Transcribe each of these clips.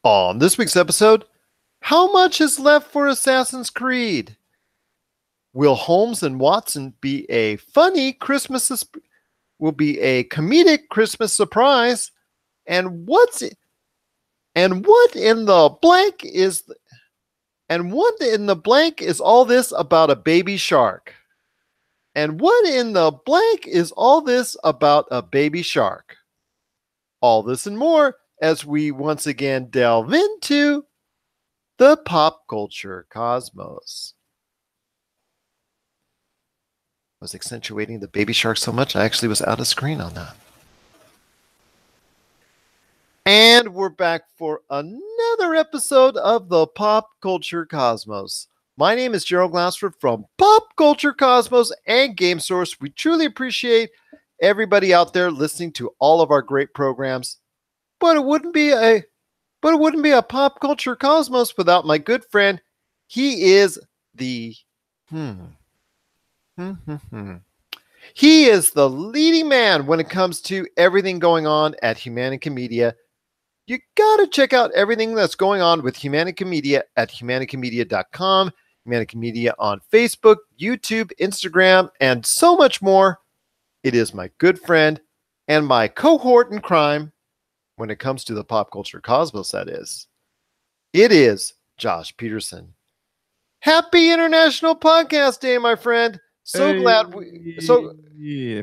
On this week's episode, how much is left for Assassin's Creed? Will Holmes and Watson be a funny will be a comedic Christmas surprise? And what in the blank is all this about a baby shark? And what in the blank is all this about a baby shark? All this and more as we once again delve into the pop culture cosmos. I was accentuating the baby shark so much, I actually was out of screen on that. And we're back for another episode of the Pop Culture Cosmos. My name is Gerald Glassford from Pop Culture Cosmos and Game Source. We truly appreciate everybody out there listening to all of our great programs. But it wouldn't be a Pop Culture Cosmos without my good friend. He is the He is the leading man when it comes to everything going on at Humanica Media. You gotta check out everything that's going on with Humanica Media at humanicamedia.com, Humanica Media on Facebook, YouTube, Instagram, and so much more. It is my good friend and my cohort in crime when it comes to the pop culture cosmos, that is. It is Josh Peterson. Happy International Podcast Day, my friend. If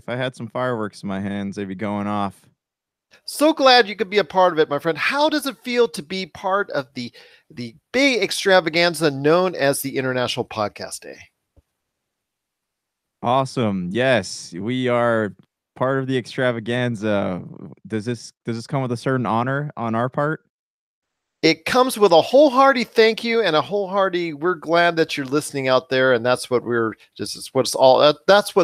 I had some fireworks in my hands, they'd be going off. So glad you could be a part of it, my friend. How does it feel to be part of the big extravaganza known as the International Podcast Day? Awesome. Yes, we are part of the extravaganza. Does this come with a certain honor on our part? It comes with a wholehearted thank you and a wholehearted we're glad that you're listening out there, and that's what that's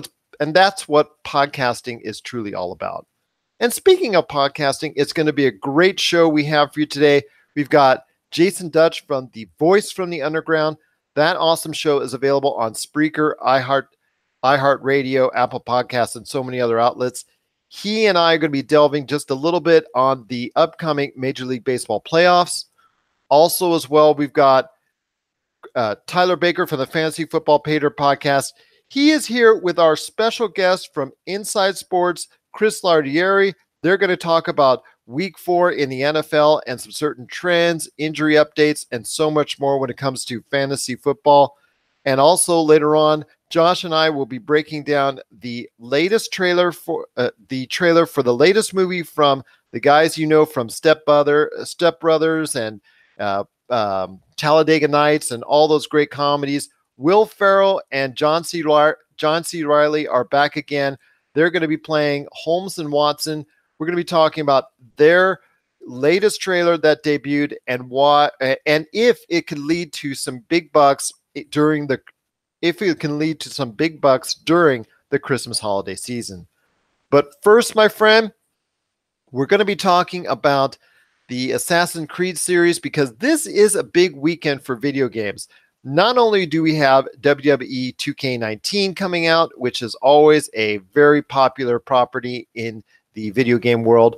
what podcasting is truly all about. And speaking of podcasting, it's going to be a great show we have for you today. We've got Jason Dutch from The Voice from the Underground. That awesome show is available on Spreaker, iHeartRadio, Apple Podcasts, and so many other outlets. He and I are going to be delving just a little bit on the upcoming Major League Baseball playoffs. Also, as well, we've got Tyler Baker from the Fantasy Football Pater podcast. He is here with our special guest from Inside Sports, Chris Lardieri. They're going to talk about Week 4 in the NFL and some certain trends, injury updates, and so much more when it comes to fantasy football. And also later on, Josh and I will be breaking down the latest trailer for the latest movie from the guys you know from Step Brothers and Talladega Nights and all those great comedies. Will Ferrell and John C. Reilly are back again. They're going to be playing Holmes and Watson. We're going to be talking about their latest trailer that debuted and why, and if it could lead to some big bucks during the Christmas holiday season. But first, my friend, we're going to be talking about the Assassin's Creed series because this is a big weekend for video games. Not only do we have WWE 2K19 coming out, which is always a very popular property in the video game world.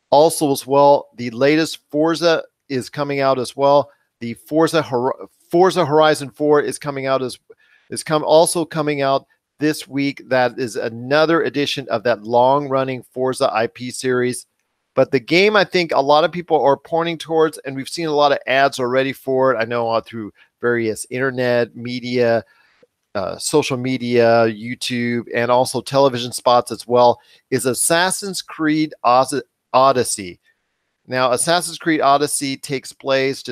Also, as well, the latest Forza is coming out as well. The Forza Horizon 4 is coming out also coming out this week. That is another edition of that long-running Forza IP series. But the game I think a lot of people are pointing towards, and we've seen a lot of ads already for it, I know through various internet media, social media, YouTube, and also television spots as well, is Assassin's Creed Odyssey. Now, Assassin's Creed Odyssey takes place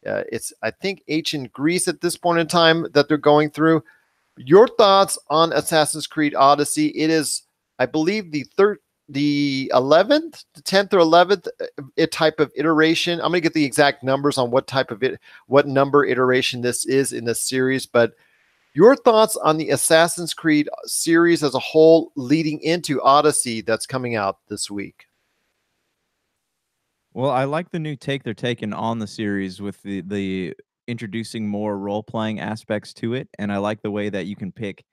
it's, I think, ancient Greece at this point in time that they're going through. Your thoughts on Assassin's Creed Odyssey? It is, I believe, the 10th or 11th type of iteration. I'm going to get the exact numbers on what number iteration this is in this series, but your thoughts on the Assassin's Creed series as a whole leading into Odyssey that's coming out this week? Well, I like the new take they're taking on the series with the introducing more role-playing aspects to it, and I like the way that you can pick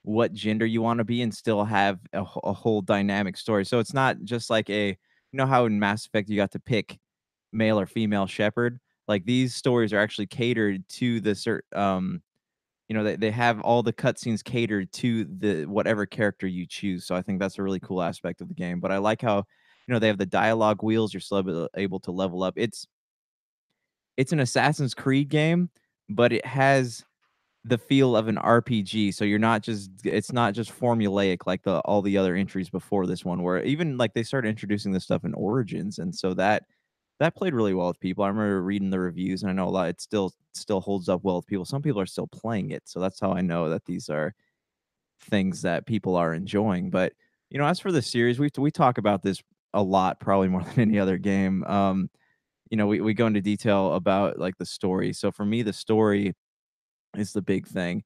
what gender you want to be and still have a whole dynamic story. So it's not just like a you know how in Mass Effect you got to pick male or female shepherd? Like these stories are actually catered to the certain you know, they have all the cutscenes catered to the whatever character you choose. So I think that's a really cool aspect of the game. But I like how, you know, they have the dialogue wheels. You're still able to level up. It's an Assassin's Creed game, but it has the feel of an RPG. So you're not just it's not just formulaic like the all the other entries before this one, where even like they started introducing this stuff in Origins, and so that played really well with people. I remember reading the reviews, and I know a lot. It still holds up well with people. Some people are still playing it, so that's how I know that these are things that people are enjoying. But you know, as for the series, we talk about this a lot, probably more than any other game. You know, we go into detail about like the story. So for me, the story is the big thing.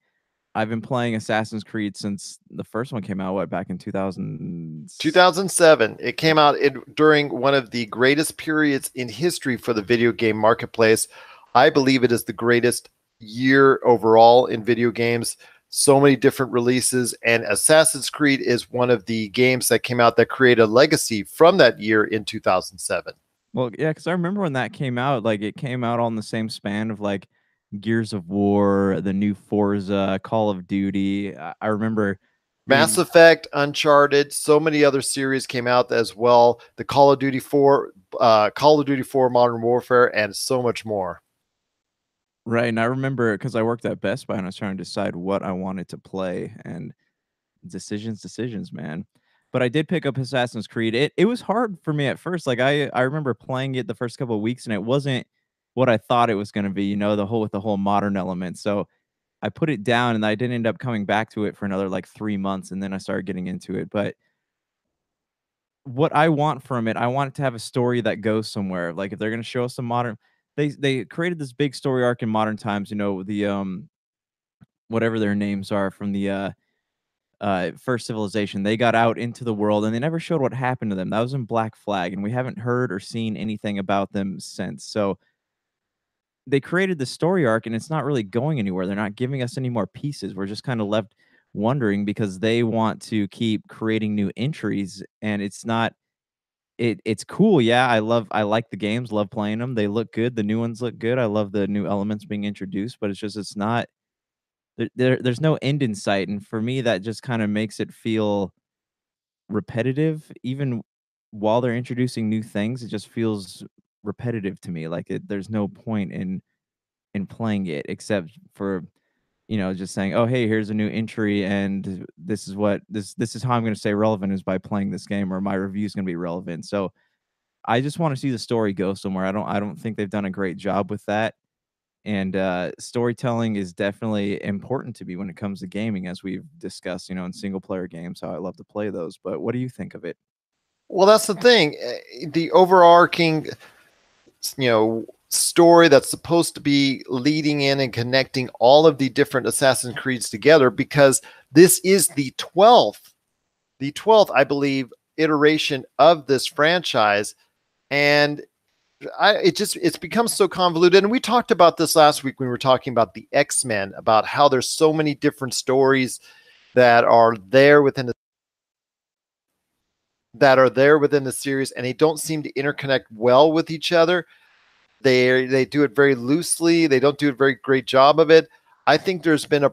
I've been playing Assassin's Creed since the first one came out, what, back in 2000? 2007. It came out during one of the greatest periods in history for the video game marketplace. I believe it is the greatest year overall in video games. So many different releases, and Assassin's Creed is one of the games that came out that created a legacy from that year in 2007. Well, yeah, because I remember when that came out, like it came out on the same span of like Gears of War, the new Forza, Call of Duty. I remember Mass being Effect, Uncharted, so many other series came out as well. The Call of Duty 4, Call of Duty 4 Modern Warfare, and so much more. right. And I remember because I worked at Best Buy and I was trying to decide what I wanted to play, and decisions, man. But I did pick up Assassin's Creed. It was hard for me at first. Like I remember playing it the first couple of weeks and it wasn't what I thought it was going to be, you know, the whole modern element. So I put it down and I didn't end up coming back to it for another like 3 months, and then I started getting into it. But what I want from it, I want it to have a story that goes somewhere. Like if they're going to show us some modern, they created this big story arc in modern times, you know, the whatever their names are from the first civilization. They got out into the world and they never showed what happened to them. That was in Black Flag, and we haven't heard or seen anything about them since. So they created the story arc and it's not really going anywhere. They're not giving us any more pieces. We're just kind of left wondering because they want to keep creating new entries, and it's not it's cool. Yeah, I like the games, love playing them. They look good. The new ones look good. I love the new elements being introduced, but it's not there's no end in sight. And for me, that just kind of makes it feel repetitive. Even while they're introducing new things, it just feels repetitive to me. Like there's no point in playing it except for, you know, just saying, "Oh, hey, here's a new entry, and this is what this is how I'm going to stay relevant is by playing this game, or my review is going to be relevant." So I just want to see the story go somewhere. I don't think they've done a great job with that. And storytelling is definitely important to me when it comes to gaming, as we've discussed, you know, in single player games, how I love to play those. But what do you think of it? Well, that's the thing. The overarching, story that's supposed to be leading in and connecting all of the different Assassin's Creeds together, because this is the 12th, I believe, iteration of this franchise. And it's become so convoluted. And we talked about this last week when we were talking about the X-Men, about how there's so many different stories that are there within the series, and they don't seem to interconnect well with each other. They do it very loosely. They don't do a very great job of it. I think there's been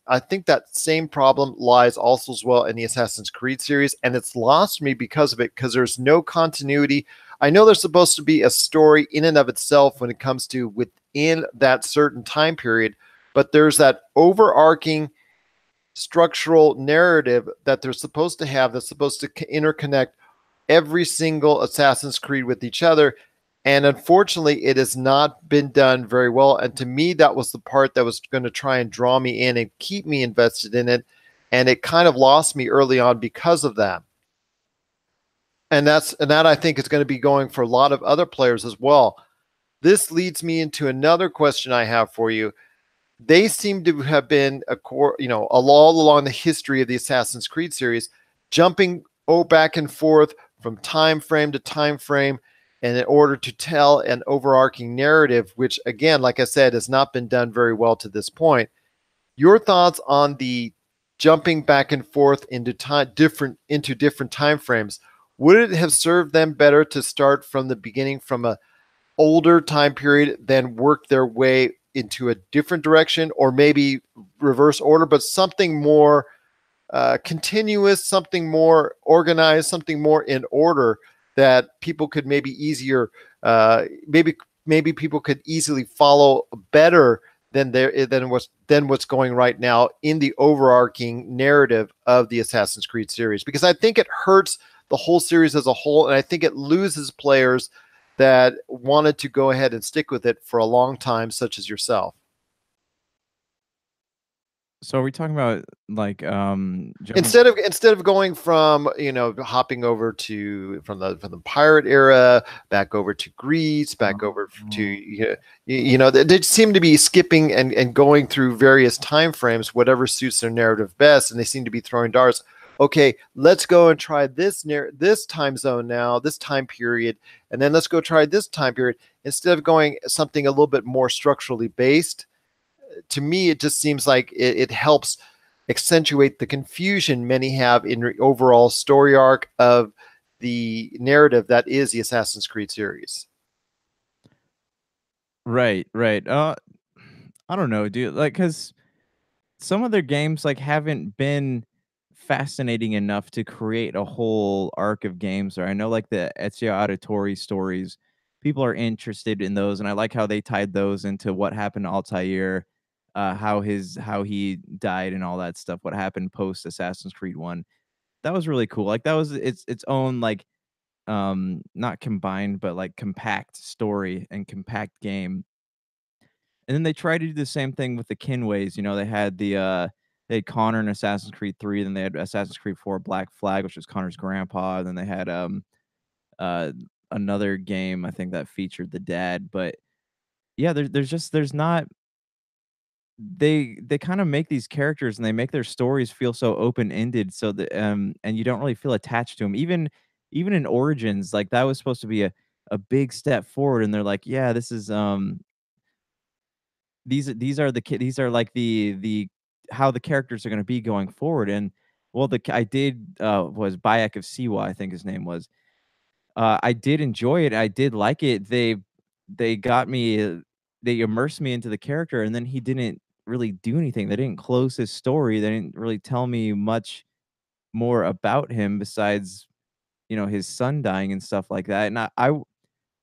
I think that same problem lies also as well in the Assassin's Creed series, and it's lost me because of it, because there's no continuity. I know there's supposed to be a story in and of itself when it comes to within that certain time period, but there's that overarching structural narrative that they're supposed to have that's supposed to interconnect every single Assassin's Creed with each other. And unfortunately, it has not been done very well. And to me, that was the part that was going to try and draw me in and keep me invested in it. And it kind of lost me early on because of that. And that I think is going to be going for a lot of other players as well. This leads me into another question I have for you. They seem to have been all along the history of the Assassin's Creed series, jumping back and forth from time frame to time frame, and in order to tell an overarching narrative, which again, like I said, has not been done very well to this point. Your thoughts on the jumping back and forth into different time frames? would it have served them better to start from the beginning, from a older time period, then work their way into a different direction, or maybe reverse order, but something more continuous, something more organized, something more in order that people could maybe easier, maybe people could easily follow better than what's going right now in the overarching narrative of the Assassin's Creed series, because I think it hurts the whole series as a whole, and I think it loses players that wanted to go ahead and stick with it for a long time, such as yourself. So are we talking about like jumping? Instead of going from hopping over to from the pirate era back over to Greece, back over to they seem to be skipping and going through various time frames, whatever suits their narrative best, and they seem to be throwing darts. Okay, let's go and try this time zone now, this time period, and then let's go try this time period, instead of going something a little bit more structurally based. To me, it just seems like it helps accentuate the confusion many have in the overall story arc of the narrative that is the Assassin's Creed series. Right, right. I don't know, dude. Like, cause some of their games like haven't been fascinating enough to create a whole arc of games. Or I know like the Ezio Auditore stories, people are interested in those, and I like how they tied those into what happened to Altair, how he died and all that stuff. What happened post Assassin's Creed One. That was really cool. Like that was its own like not combined but like compact story and compact game. And then they tried to do the same thing with the Kinways. You know, they had Connor in Assassin's Creed 3, then they had Assassin's Creed 4 Black Flag, which was Connor's grandpa, and then they had uh another game I think that featured the dad. But yeah, there's not, they kind of make these characters and they make their stories feel so open-ended, so that and you don't really feel attached to them. Even in Origins, like that was supposed to be a big step forward, and they're like, yeah, this is these are these are like the how the characters are going to be going forward. And well, I did was Bayek of Siwa, I think his name was. I did enjoy it. I did like it. They got me. They immersed me into the character, and then he didn't really do anything. They didn't close his story. They didn't really tell me much more about him besides his son dying and stuff like that. And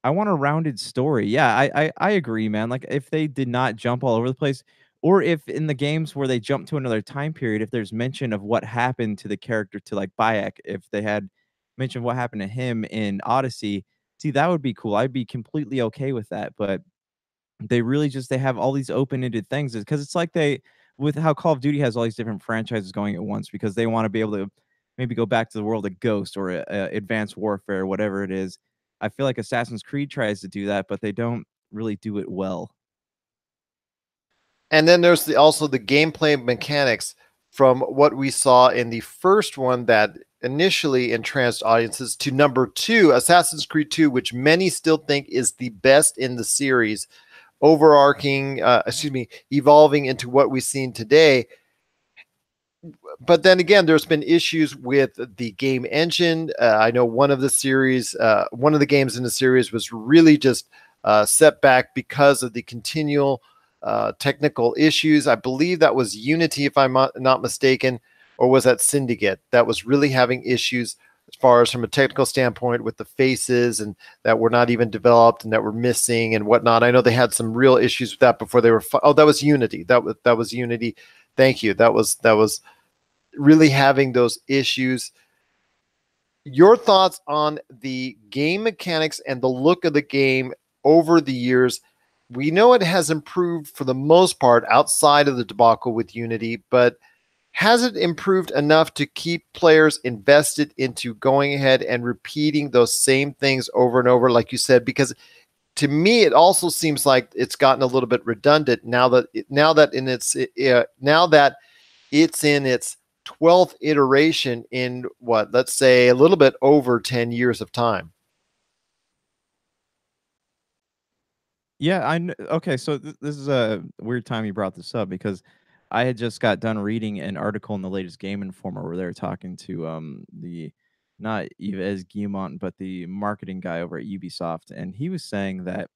I want a rounded story. Yeah, I agree, man. Like if they did not jump all over the place, or if in the games where they jump to another time period, if there's mention of what happened to the character, to like Bayek, if they had mentioned what happened to him in Odyssey, see, that would be cool. I'd be completely okay with that. But they really just they have all these open-ended things, because it's like they, with how Call of Duty has all these different franchises going at once, because they want to be able to maybe go back to the world of Ghost or Advanced Warfare, whatever it is. I feel like Assassin's Creed tries to do that, but they don't really do it well. And then there's also the gameplay mechanics from what we saw in the first one that initially entranced audiences to number two, Assassin's Creed 2, which many still think is the best in the series, evolving into what we've seen today. But then again, there's been issues with the game engine. I know one of the games in the series was really just set back because of the continual technical issues. I believe that was Unity, if I'm not mistaken, or was that Syndicate that was really having issues as far as from a technical standpoint with the faces, and that were not even developed and that were missing and whatnot. I know they had some real issues with that before they were. That was Unity. That was Unity. Thank you. That was really having those issues. Your thoughts on the game mechanics and the look of the game over the years? We know it has improved for the most part outside of the debacle with Unity, but has it improved enough to keep players invested into going ahead and repeating those same things over and over, like you said? Because to me, it also seems like it's gotten a little bit redundant now that it's in its 12th iteration in what, let's say a little bit over 10 years of time. Yeah, okay, so this is a weird time you brought this up, because I had just got done reading an article in the latest Game Informer where they were talking to the not Yves Guillemot, but the marketing guy over at Ubisoft, and he was saying that,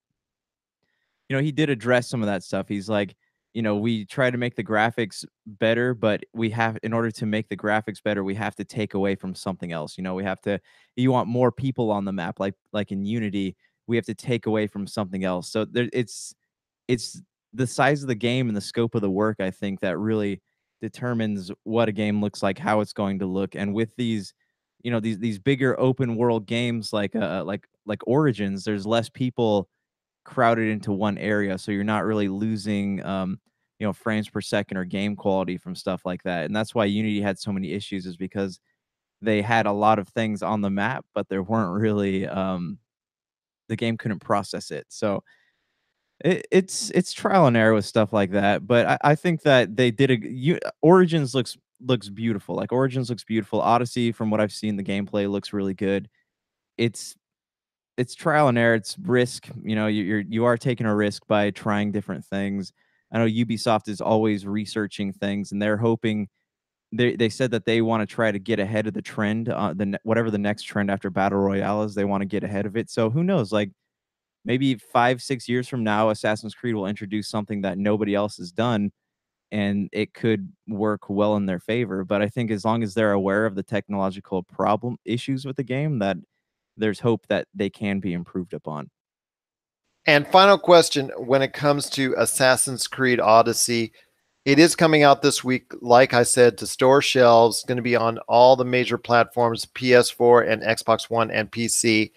he did address some of that stuff. He's like, we try to make the graphics better, but in order to make the graphics better, we have to take away from something else. You want more people on the map, like in Unity, we have to take away from something else. So it's the size of the game and the scope of the work, I think, that really determines what a game looks like, how it's going to look. And with these bigger open world games like Origins, there's less people crowded into one area, so you're not really losing frames per second or game quality from stuff like that. And that's why Unity had so many issues, is because they had a lot of things on the map, but there weren't really the game couldn't process it. So it's trial and error with stuff like that. But I think that they did Origins looks beautiful. Like Origins looks beautiful. Odyssey, from what I've seen, the gameplay looks really good. It's trial and error. It's risk. You are taking a risk by trying different things. I know Ubisoft is always researching things, and they're hoping. They said that they want to try to get ahead of the trend, whatever the next trend after Battle Royale is. They want to get ahead of it. So who knows? Like maybe 5-6 years from now, Assassin's Creed will introduce something that nobody else has done, and it could work well in their favor. But I think as long as they're aware of the technological issues with the game, that there's hope that they can be improved upon. And final question, when it comes to Assassin's Creed Odyssey, it is coming out this week, like I said, to store shelves. Going to be on all the major platforms, PS4 and Xbox One and PC.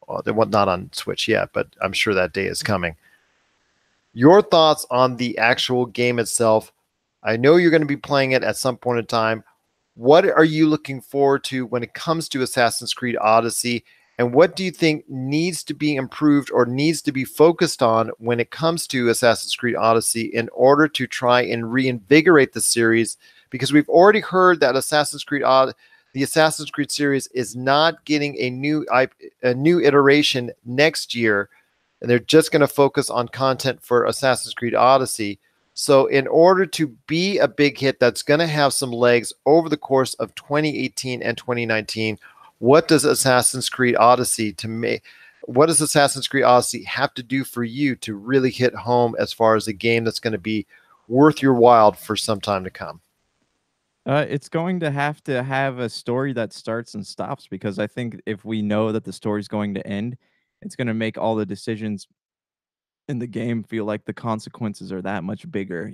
Well, they're not on Switch yet, but I'm sure that day is coming. Your thoughts on the actual game itself? I know you're going to be playing it at some point in time. What are you looking forward to when it comes to Assassin's Creed Odyssey? And what do you think needs to be improved or needs to be focused on when it comes to Assassin's Creed Odyssey in order to try and reinvigorate the series? Because we've already heard that the Assassin's Creed series is not getting a new iteration next year, and they're just going to focus on content for Assassin's Creed Odyssey. So in order to be a big hit that's going to have some legs over the course of 2018 and 2019, what does Assassin's Creed Odyssey have to do for you to really hit home as far as a game that's going to be worth your while for some time to come? It's going to have a story that starts and stops, because I think if we know that the story's going to end, it's going to make all the decisions in the game feel like the consequences are that much bigger.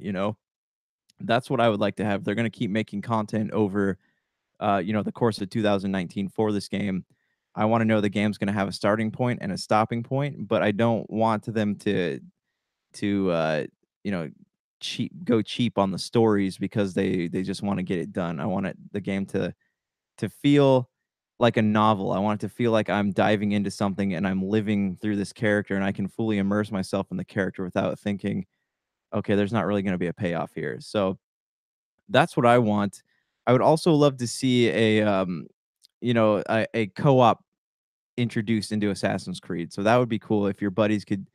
That's what I would like to have. They're going to keep making content over the course of 2019 for this game. I want to know the game's going to have a starting point and a stopping point, but I don't want them to go cheap on the stories because they just want to get it done. I want the game to feel like a novel. I want it to feel like I'm diving into something and I'm living through this character, and I can fully immerse myself in the character without thinking, okay, there's not really going to be a payoff here. So that's what I want. I would also love to see a co-op introduced into Assassin's Creed. So that would be cool if your buddies could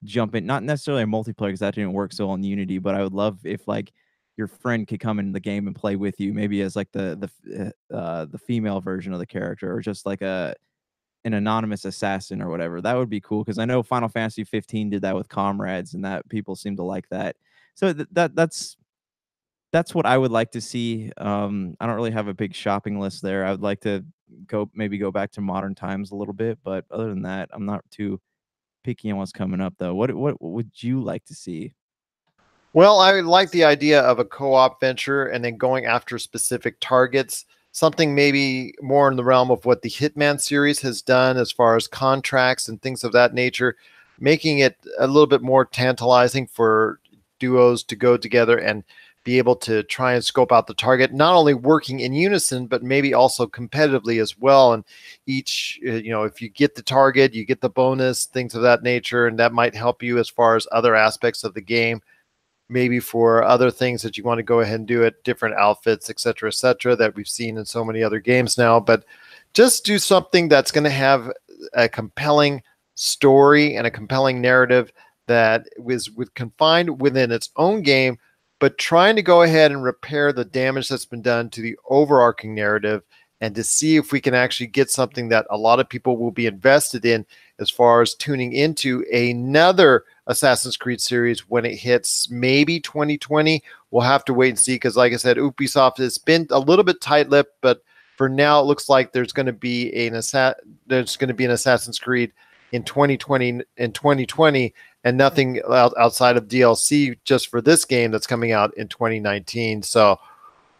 jump in, not necessarily a multiplayer because that didn't work so well in Unity, but I would love if like your friend could come in the game and play with you, maybe as like the female version of the character, or just like an anonymous assassin or whatever. That would be cool, because I know Final Fantasy 15 did that with Comrades, and that people seem to like that. So that's what I would like to see. I don't really have a big shopping list there. I would like to go back to modern times a little bit, but other than that, I'm not too picky on what's coming up though. What would you like to see? Well, I like the idea of a co-op venture and then going after specific targets, something maybe more in the realm of what the Hitman series has done as far as contracts and things of that nature, making it a little bit more tantalizing for duos to go together and be able to try and scope out the target, not only working in unison, but maybe also competitively as well. And each, if you get the target, you get the bonus, things of that nature, and that might help you as far as other aspects of the game, maybe for other things that you want to go ahead and do it, different outfits, et cetera, that we've seen in so many other games now. But just do something that's going to have a compelling story and a compelling narrative that was confined within its own game, but trying to go ahead and repair the damage that's been done to the overarching narrative and to see if we can actually get something that a lot of people will be invested in as far as tuning into another Assassin's Creed series when it hits maybe 2020. We'll have to wait and see, because like I said, Ubisoft has been a little bit tight-lipped, but for now it looks like there's going to be an Assassin's Creed in 2020 and nothing outside of DLC just for this game that's coming out in 2019. So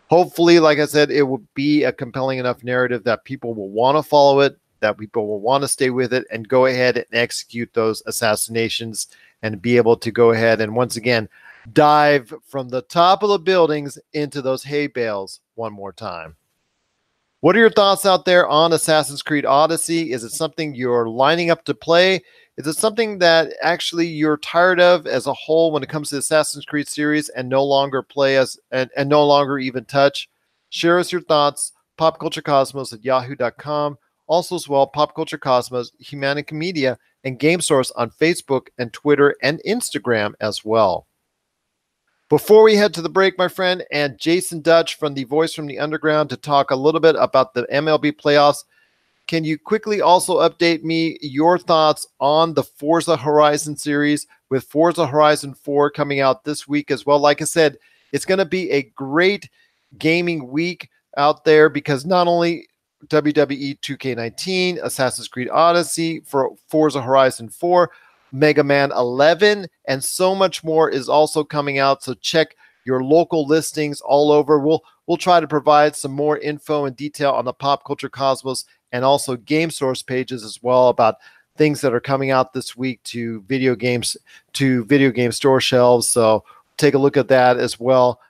hopefully, like I said, it will be a compelling enough narrative that people will want to follow it, that people will want to stay with it and go ahead and execute those assassinations and be able to go ahead and once again dive from the top of the buildings into those hay bales one more time. What are your thoughts out there on Assassin's Creed Odyssey? Is it something you're lining up to play? Is it something that actually you're tired of as a whole when it comes to the Assassin's Creed series and no longer play as and no longer even touch? Share us your thoughts. PopCultureCosmos@yahoo.com. Also as well, Pop Culture Cosmos, Humanica Media, and Game Source on Facebook and Twitter and Instagram as well. Before we head to the break, my friend, and Jason Dutch from the Voice from the Underground to talk a little bit about the MLB playoffs, can you quickly also update me your thoughts on the Forza Horizon series with Forza Horizon 4 coming out this week as well? Like I said, it's going to be a great gaming week out there because not only WWE 2K19, Assassin's Creed Odyssey, for Forza Horizon 4, Mega Man 11, and so much more is also coming out. So check your local listings all over. We'll try to provide some more info and detail on the Pop Culture Cosmos and also Game Source pages as well about things that are coming out this week to video game store shelves. So take a look at that as well.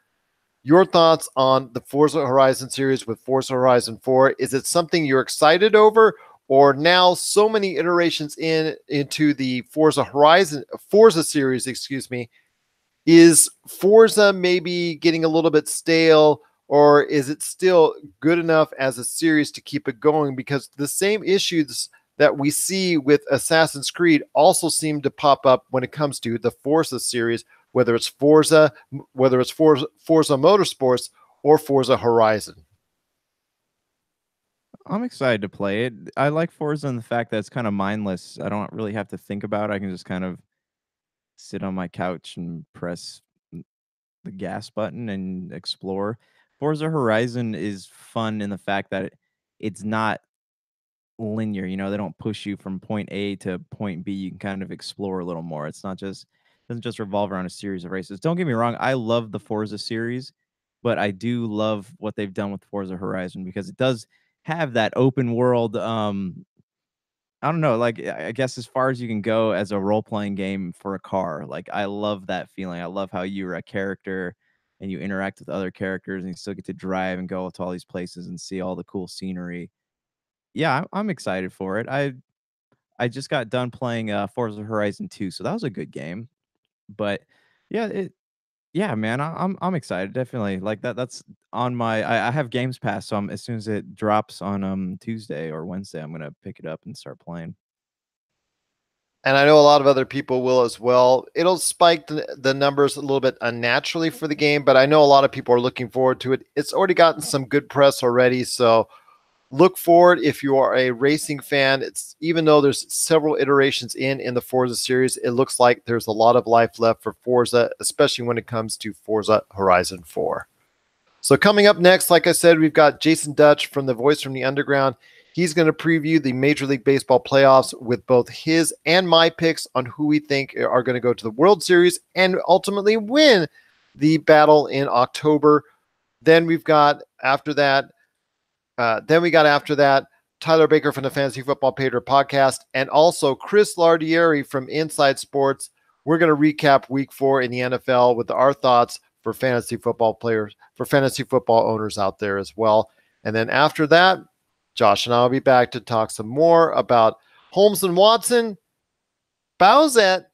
Your thoughts on the Forza Horizon series with Forza Horizon 4. Is it something you're excited over? Or now so many iterations into the Forza series, is Forza maybe getting a little bit stale, or is it still good enough as a series to keep it going? Because the same issues that we see with Assassin's Creed also seem to pop up when it comes to the Forza series, whether it's Forza Motorsports or Forza Horizon. I'm excited to play it. I like Forza in the fact that it's kind of mindless. I don't really have to think about it. I can just kind of sit on my couch and press the gas button and explore. Forza Horizon is fun in the fact that it's not linear. You know, they don't push you from point A to point B. You can kind of explore a little more. It's not just doesn't just revolve around a series of races. Don't get me wrong, I love the Forza series, but I do love what they've done with Forza Horizon because it does have that open world I don't know, like I guess as far as you can go as a role-playing game for a car. Like I love that feeling. I love how you're a character and you interact with other characters and you still get to drive and go to all these places and see all the cool scenery. Yeah, I'm excited for it. I just got done playing Forza Horizon 2, so that was a good game. But yeah, yeah, man, I'm excited. Definitely. Like that's on my I have Games Pass, so as soon as it drops on Tuesday or Wednesday, I'm gonna pick it up and start playing. And I know a lot of other people will as well. It'll spike the numbers a little bit unnaturally for the game, but I know a lot of people are looking forward to it. It's already gotten some good press already, so look forward if you are a racing fan. It's even though there's several iterations in the Forza series, it looks like there's a lot of life left for Forza, especially when it comes to Forza Horizon 4. So coming up next, like I said, we've got Jason Dutch from the Voice from the Underground. He's going to preview the Major League Baseball playoffs with both his and my picks on who we think are going to go to the World Series and ultimately win the battle in October. Then we've got after that, Tyler Baker from the Fantasy Football Patriot podcast, and also Chris Lardieri from Inside Sports. We're going to recap Week 4 in the NFL with our thoughts for fantasy football players, for fantasy football owners out there as well. And then after that, Josh and I will be back to talk some more about Holmes and Watson, Bowsette,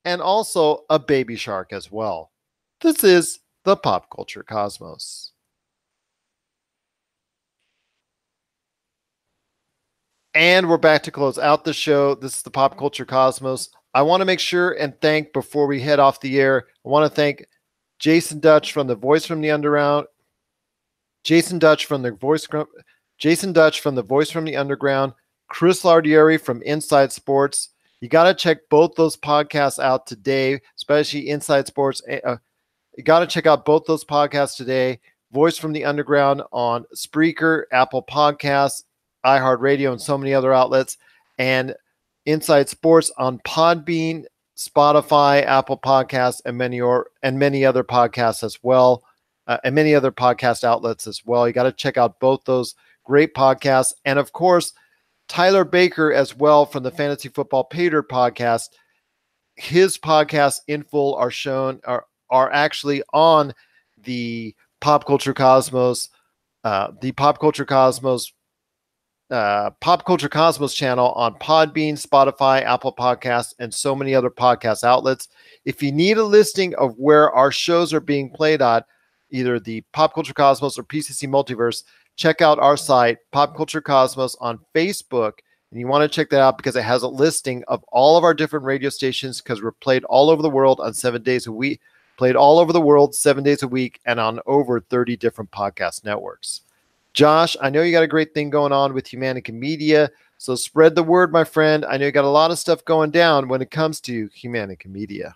and also a baby shark as well. This is the Pop Culture Cosmos. And we're back to close out the show. This is the Pop Culture Cosmos. I want to make sure and thank, before we head off the air, I want to thank Jason Dutch from the Voice from the Underground. Jason Dutch from The Voice from the Underground, Chris Lardieri from Inside Sports. You got to check both those podcasts out today, especially Inside Sports. You got to check out both those podcasts today. Voice from the Underground on Spreaker, Apple Podcasts, iHeartRadio, and so many other outlets. And Inside Sports on Podbean, Spotify, Apple Podcasts, and many other podcasts as well, and many other podcast outlets as well. You got to check out both those great podcasts. And of course, Tyler Baker as well from the Fantasy Football Pater podcast. His podcasts in full are actually on the Pop Culture Cosmos, Pop Culture Cosmos channel on Podbean, Spotify, Apple Podcasts, and so many other podcast outlets. If you need a listing of where our shows are being played at, either the Pop Culture Cosmos or PCC Multiverse, check out our site, Pop Culture Cosmos, on Facebook. And you want to check that out because it has a listing of all of our different radio stations, because we're played all over the world on 7 days a week, played all over the world 7 days a week, and on over 30 different podcast networks. Josh, I know you got a great thing going on with Humanica Media, so spread the word, my friend. I know you got a lot of stuff going down when it comes to Humanica Media.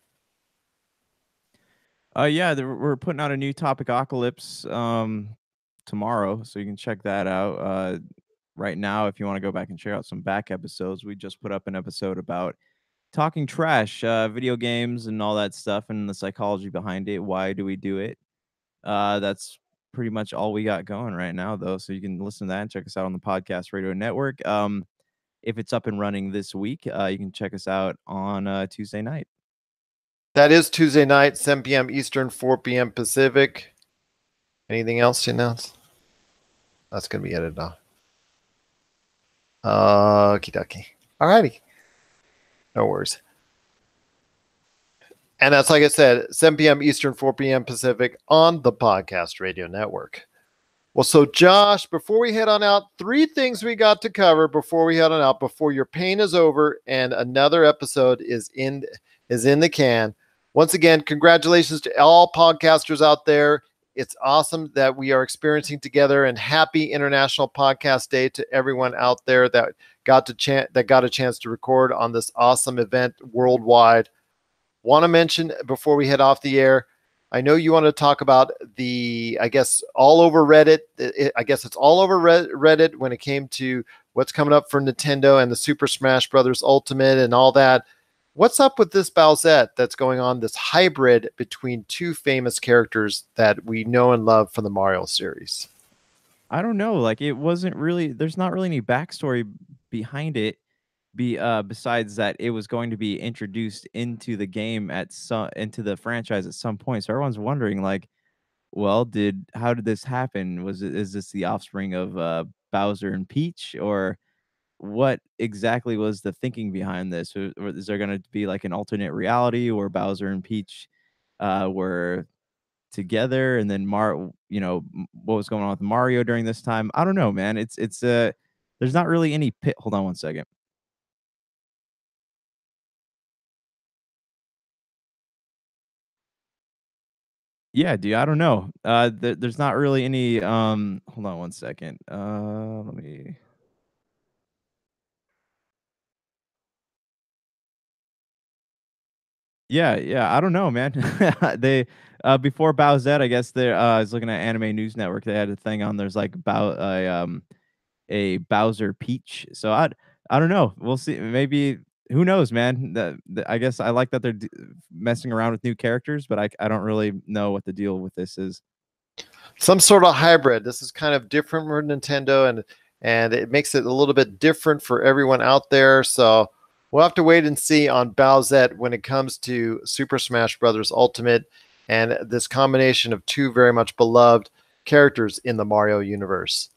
We're putting out a new Topicocalypse tomorrow, so you can check that out. Right now, if you want to go back and check out some back episodes, we just put up an episode about talking trash, video games and all that stuff, and the psychology behind it. Why do we do it? That's pretty much all we got going right now, though. So you can listen to that and check us out on the Podcast Radio Network. If it's up and running this week, you can check us out on Tuesday night. That is Tuesday night, 7 p.m. Eastern, 4 p.m. Pacific. Anything else to announce? That's going to be edited off. Okie dokie. All righty. No worries. And that's, like I said, 7 p.m. Eastern, 4 p.m. Pacific on the Podcast Radio Network. Well, so Josh, before we head on out, 3 things we got to cover before we head on out, before your pain is over and another episode is in the can. Once again, congratulations to all podcasters out there. It's awesome that we are experiencing together, and happy International Podcast Day to everyone out there that got a chance to record on this awesome event worldwide. Want to mention before we head off the air, I know you want to talk about all over Reddit. It's all over Reddit when it came to what's coming up for Nintendo and the Super Smash Bros. Ultimate and all that. What's up with this Bowsette that's going on, this hybrid between 2 famous characters that we know and love from the Mario series? I don't know. Like, it wasn't really, there's not really any backstory behind it. Besides that, it was going to be introduced into the game into the franchise at some point. So everyone's wondering, like, well, how did this happen? Is this the offspring of Bowser and Peach, or what exactly was the thinking behind this? Or is there going to be like an alternate reality where Bowser and Peach were together, and then what was going on with Mario during this time? I don't know, man. There's not really any pit. Hold on one second. Yeah, dude, I don't know. There's not really any. Hold on one second. Let me. Yeah, I don't know, man. They before Bowsette, I guess I was looking at Anime News Network. They had a thing on. There's like a Bowser Peach. So I don't know. We'll see. Maybe, who knows, man. I guess I like that they're messing around with new characters, but I don't really know what the deal with this is. Some sort of hybrid. This is kind of different for Nintendo, and it makes it a little bit different for everyone out there. So we'll have to wait and see on Bowsette when it comes to Super Smash Bros. Ultimate and this combination of 2 very much beloved characters in the Mario universe.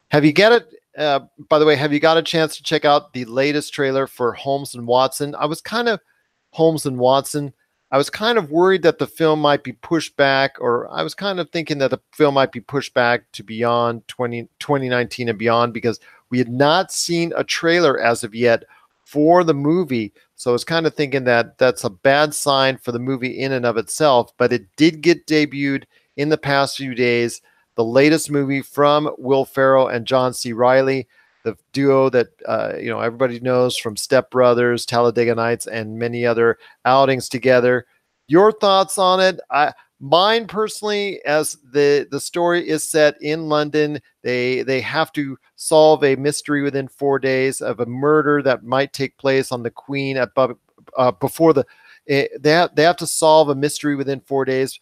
Have you got a chance to check out the latest trailer for Holmes and Watson? I was kind of worried that the film might be pushed back, or I was kind of thinking that the film might be pushed back to beyond 2019 and beyond, because we had not seen a trailer as of yet for the movie. So I was kind of thinking that that's a bad sign for the movie in and of itself, but it did get debuted in the past few days. the latest movie from Will Ferrell and John C. Reilly, the duo that everybody knows from Step Brothers, Talladega Nights, and many other outings together. Your thoughts on it? Mine personally, as the story is set in London, they have to solve a mystery within 4 days of a murder that might take place on the Queen before the. They have to solve a mystery within 4 days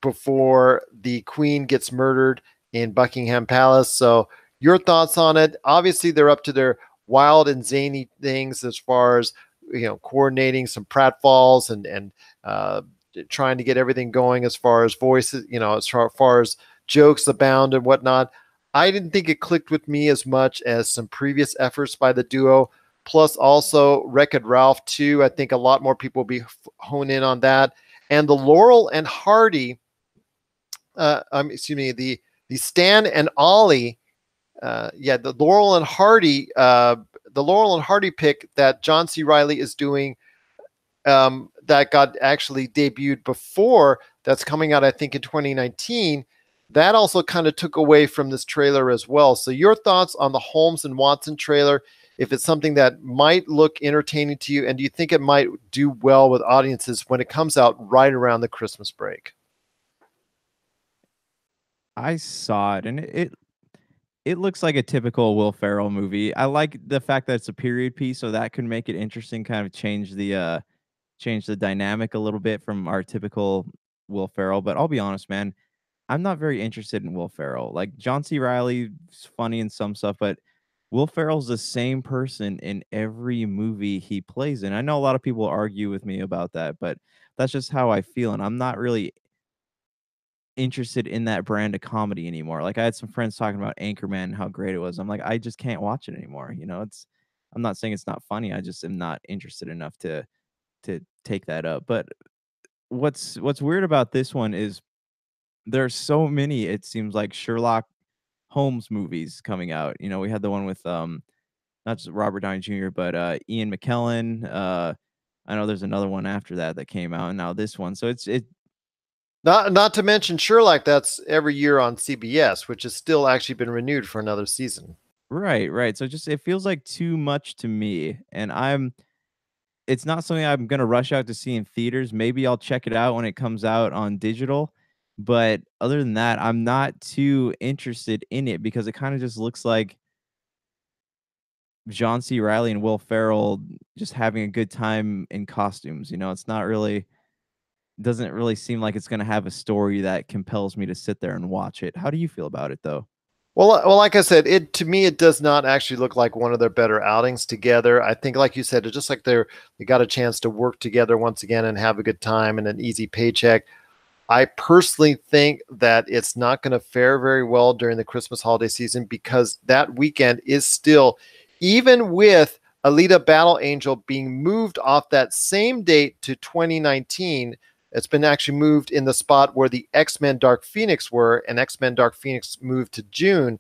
before the Queen gets murdered in Buckingham Palace. So your thoughts on it? Obviously, they're up to their wild and zany things as far as coordinating some pratfalls and trying to get everything going as far as voices, as far as jokes abound and whatnot. I didn't think it clicked with me as much as some previous efforts by the duo. Plus, also Wreck-It Ralph 2. I think a lot more people will be hone in on that. And the Laurel and Hardy, the Stan and Ollie, the Laurel and Hardy pick that John C. Reilly is doing, that got actually debuted before, that's coming out I think in 2019. That also kind of took away from this trailer as well. So your thoughts on the Holmes and Watson trailer, if it's something that might look entertaining to you, and do you think it might do well with audiences when it comes out right around the Christmas break? I saw it, and it looks like a typical Will Ferrell movie. I like the fact that it's a period piece, so that could make it interesting, kind of change the dynamic a little bit from our typical Will Ferrell. But I'll be honest, man, I'm not very interested in Will Ferrell. Like, John C. Reilly's funny in some stuff, but Will Ferrell's the same person in every movie he plays in. I know a lot of people argue with me about that, but that's just how I feel, and I'm not really interested in that brand of comedy anymore. Like, I had some friends talking about Anchorman and how great it was. I'm like, I just can't watch it anymore. I'm not saying it's not funny. I just am not interested enough to take that up. But what's weird about this one is there's so many, it seems like, Sherlock Holmes movies coming out. We had the one with not just Robert Downey Jr., but Ian McKellen. I know there's another one after that came out, and now this one. So it not to mention Sherlock, that's every year on CBS, which has still actually been renewed for another season. Right. So it feels like too much to me, and it's not something I'm gonna rush out to see in theaters. Maybe I'll check it out when it comes out on digital, but other than that, I'm not too interested in it because it kind of just looks like John C. Reilly and Will Ferrell just having a good time in costumes. It's not really, doesn't really seem like it's gonna have a story that compels me to sit there and watch it. How do you feel about it though? Well, like I said, to me it does not actually look like one of their better outings together. I think, like you said, it's just like they got a chance to work together once again and have a good time and an easy paycheck. I personally think that it's not going to fare very well during the Christmas holiday season because that weekend is still, even with Alita Battle Angel being moved off that same date to 2019, it's been actually moved in the spot where the X-Men Dark Phoenix were, and X-Men Dark Phoenix moved to June.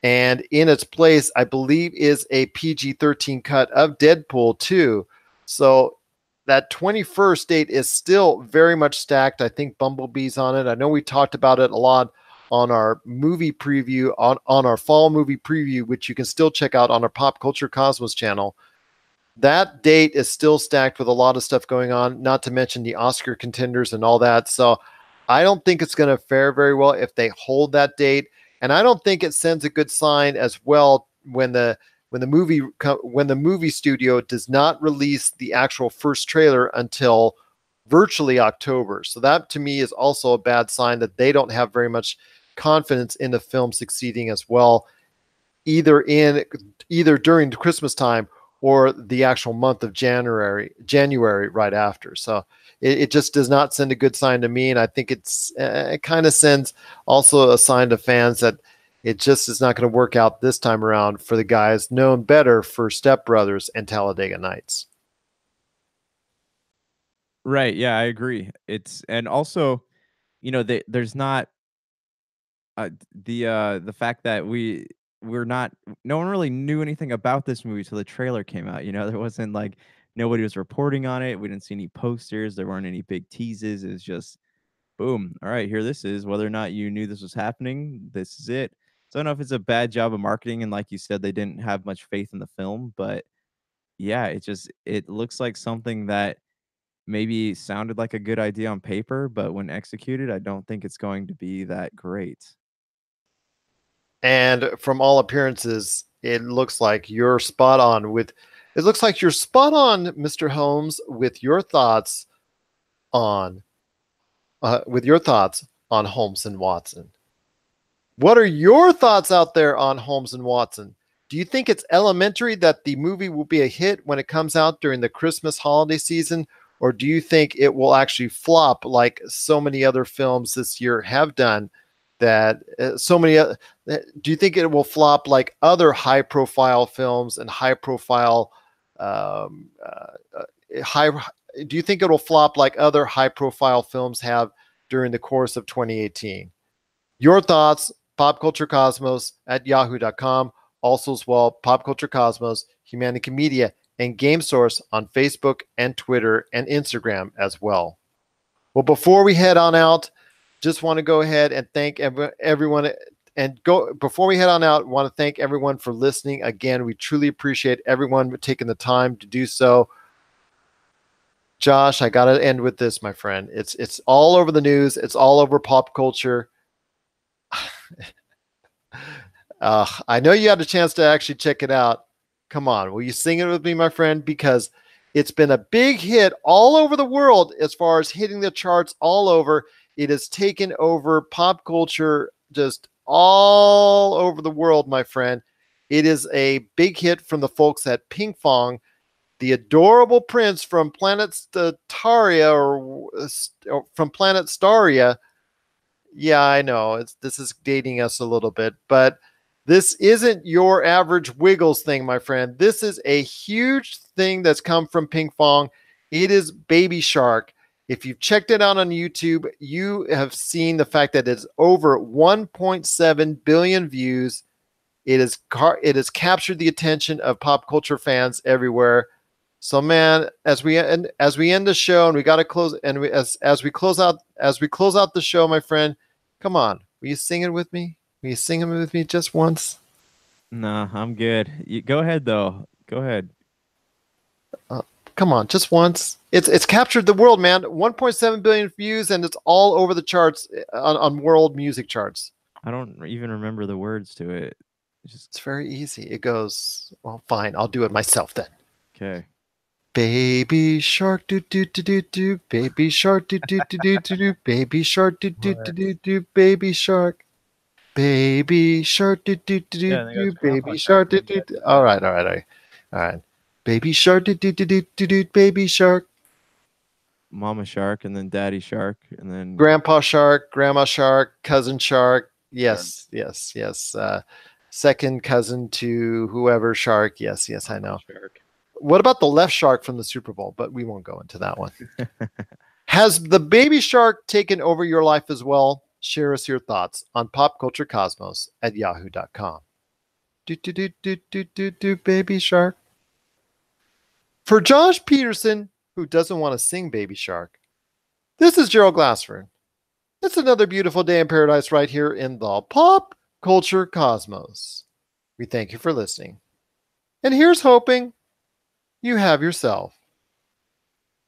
And in its place, I believe, is a PG-13 cut of Deadpool 2. So that 21st date is still very much stacked. I think Bumblebee's on it. I know we talked about it a lot on our movie preview, on our fall movie preview, which you can still check out on our Pop Culture Cosmos channel. That date is still stacked with a lot of stuff going on, not to mention the Oscar contenders and all that. So I don't think it's going to fare very well if they hold that date. And I don't think it sends a good sign as well when the movie studio does not release the actual first trailer until virtually October. So that to me is also a bad sign that they don't have very much confidence in the film succeeding as well, either during the Christmas time or the actual month of January right after. So it just does not send a good sign to me. And I think it kind of sends also a sign to fans that it just is not going to work out this time around for the guys known better for Step Brothers and Talladega Nights. Right. Yeah, I agree. And also, there's not the fact that we're not, no one really knew anything about this movie till the trailer came out. There wasn't nobody was reporting on it. We didn't see any posters. There weren't any big teases. It was just Boom. All right, here this is. Whether or not you knew this was happening, this is it. So I don't know if it's a bad job of marketing, and like you said, they didn't have much faith in the film, but yeah, it looks like something that maybe sounded like a good idea on paper, but when executed, I don't think it's going to be that great. And from all appearances, it looks like you're spot on with. It looks like you're spot on, Mr. Holmes, on with your thoughts on Holmes and Watson. What are your thoughts out there on Holmes and Watson? Do you think it's elementary that the movie will be a hit when it comes out during the Christmas holiday season? Or do you think it will actually flop like so many other films this year have done? Do you think it will flop like other high profile films and high profile um, high do you think it'll flop like other high profile films have during the course of 2018? Your thoughts, popculturecosmos at yahoo.com. Also as well, Pop Culture Cosmos, Humanica Media, and Game Source on Facebook and Twitter and Instagram as well. Well, before we head on out, just want to go ahead and thank everyone. Before we head on out, want to thank everyone for listening. Again, we truly appreciate everyone taking the time to do so. Josh, I got to end with this, my friend. It's all over the news. It's all over pop culture. I know you had a chance to actually check it out. Come on, will you sing it with me, my friend? Because it's been a big hit all over the world as far as hitting the charts all over. It has taken over pop culture just all over the world, my friend. It is a big hit from the folks at Pinkfong, the adorable prince from Planet Staria or from Planet Staria. Yeah, I know. This is dating us a little bit, but this isn't your average Wiggles thing, my friend. This is a huge thing that's come from Pinkfong. It is Baby Shark. If you've checked it out on YouTube, you have seen the fact that it's over 1.7 billion views. It has captured the attention of pop culture fans everywhere. So, man, as we end the show, and we got to close, and as we close out the show, my friend, come on, will you sing it with me? Will you sing it with me just once? Nah, I'm good. Go ahead though. Go ahead. Come on, just once. It's captured the world, man. 1.7 billion views, and it's all over the charts on world music charts. I don't even remember the words to it. It's very easy. It goes, well, fine. I'll do it myself then. Okay. Baby shark do do do do do. Baby shark do do do do do do. Baby shark do do do do do. Baby shark. Baby shark do do do do do. Baby shark do do. All right. Baby shark do do do do do do. Baby shark. Mama shark and then daddy shark and then Grandpa shark, grandma shark, cousin shark. Yes. Second cousin to whoever shark. Yes, I know. Shark. What about the left shark from the Super Bowl? But we won't go into that one. Has the Baby Shark taken over your life as well? Share us your thoughts on popculturecosmos at yahoo.com. Do, Baby Shark. For Josh Peterson, who doesn't want to sing Baby Shark, this is Gerald Glassford. It's another beautiful day in paradise right here in the Pop Culture Cosmos. We thank you for listening. And here's hoping you have yourself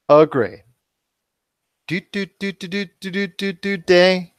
a great day.